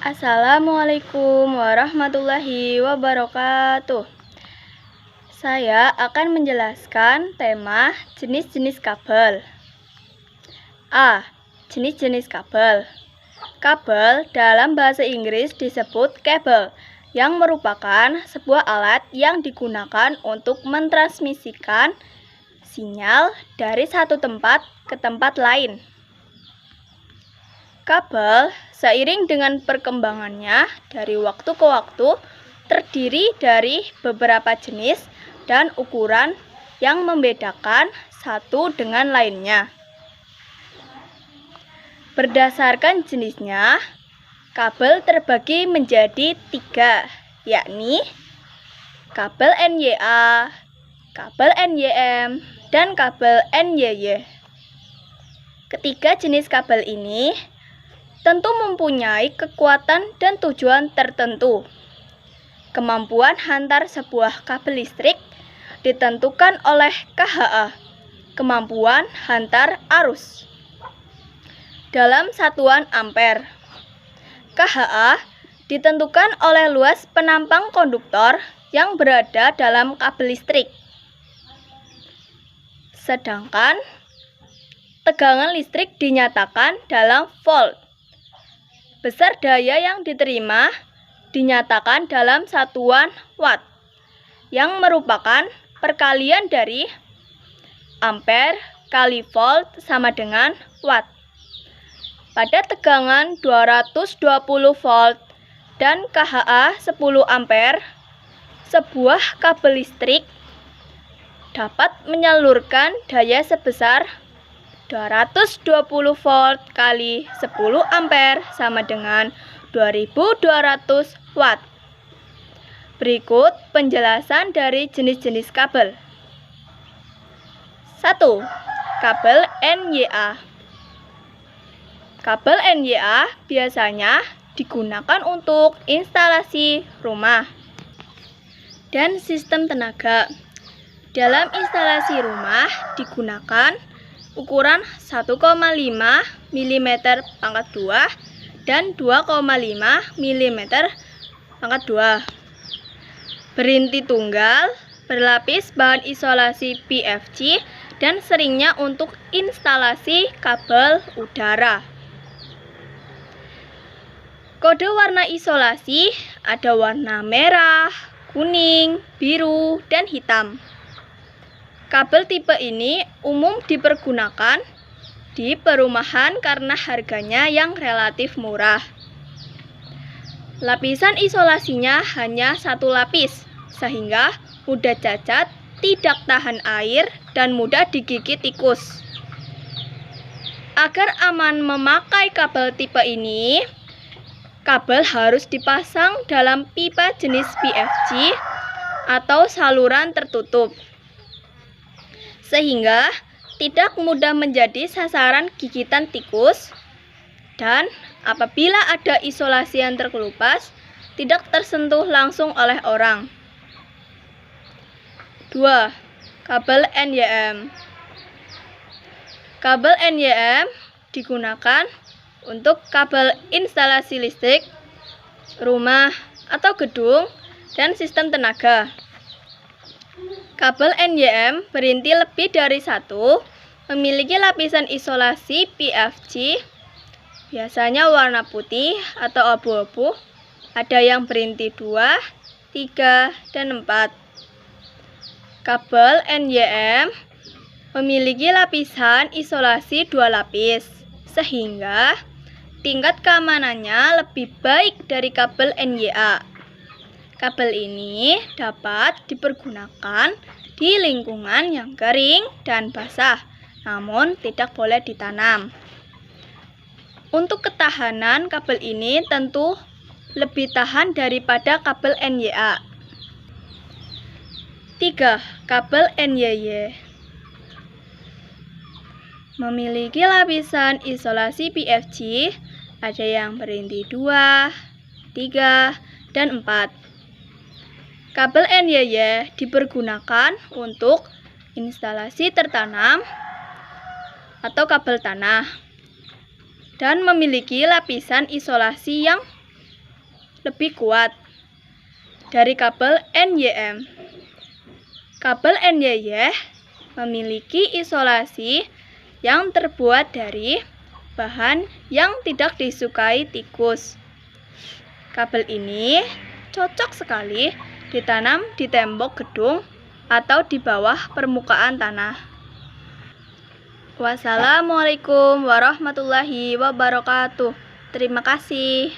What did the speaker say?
Assalamualaikum warahmatullahi wabarakatuh. Saya akan menjelaskan tema jenis-jenis kabel. A. Jenis-jenis kabel. Kabel dalam bahasa Inggris disebut kabel, yang merupakan sebuah alat yang digunakan untuk mentransmisikan sinyal dari satu tempat ke tempat lain. Kabel, seiring dengan perkembangannya dari waktu ke waktu, terdiri dari beberapa jenis dan ukuran yang membedakan satu dengan lainnya. Berdasarkan jenisnya, kabel terbagi menjadi 3, yakni kabel NYA, kabel NYM, dan kabel NYY. Ketiga jenis kabel ini tentu mempunyai kekuatan dan tujuan tertentu. Kemampuan hantar sebuah kabel listrik ditentukan oleh KHA, kemampuan hantar arus, dalam satuan ampere. KHA ditentukan oleh luas penampang konduktor yang berada dalam kabel listrik. Sedangkan tegangan listrik dinyatakan dalam volt. Besar daya yang diterima dinyatakan dalam satuan watt, yang merupakan perkalian dari ampere kali volt sama dengan watt. Pada tegangan 220 volt dan KHA 10 ampere, sebuah kabel listrik dapat menyalurkan daya sebesar 220 volt kali 10 ampere sama dengan 2200 watt. Berikut penjelasan dari jenis-jenis kabel. 1. Kabel NYA. Kabel NYA biasanya digunakan untuk instalasi rumah dan sistem tenaga. Dalam instalasi rumah digunakan ukuran 1,5 mm pangkat 2 dan 2,5 mm pangkat 2. Berinti tunggal, berlapis bahan isolasi PFC, dan seringnya untuk instalasi kabel udara. Kode warna isolasi ada warna merah, kuning, biru, dan hitam. Kabel tipe ini umum dipergunakan di perumahan karena harganya yang relatif murah. Lapisan isolasinya hanya satu lapis, sehingga mudah cacat, tidak tahan air, dan mudah digigit tikus. Agar aman memakai kabel tipe ini, kabel harus dipasang dalam pipa jenis PFC atau saluran tertutup, sehingga tidak mudah menjadi sasaran gigitan tikus, dan apabila ada isolasi yang terkelupas, tidak tersentuh langsung oleh orang. 2. Kabel NYM. Kabel NYM digunakan untuk kabel instalasi listrik, rumah atau gedung, dan sistem tenaga. Kabel NYM berinti lebih dari satu, memiliki lapisan isolasi PFC, biasanya warna putih atau abu-abu, ada yang berinti 2, 3, dan 4. Kabel NYM memiliki lapisan isolasi 2 lapis, sehingga tingkat keamanannya lebih baik dari kabel NYA. Kabel ini dapat dipergunakan di lingkungan yang kering dan basah, namun tidak boleh ditanam. Untuk ketahanan kabel ini tentu lebih tahan daripada kabel NYA. 3. Kabel NYY. Memiliki lapisan isolasi PFC, ada yang berinti 2, 3, dan 4. Kabel NYY dipergunakan untuk instalasi tertanam atau kabel tanah, dan memiliki lapisan isolasi yang lebih kuat dari kabel NYM. Kabel NYY memiliki isolasi yang terbuat dari bahan yang tidak disukai tikus. Kabel ini cocok sekali ditanam di tembok gedung atau di bawah permukaan tanah. Wassalamualaikum warahmatullahi wabarakatuh. Terima kasih.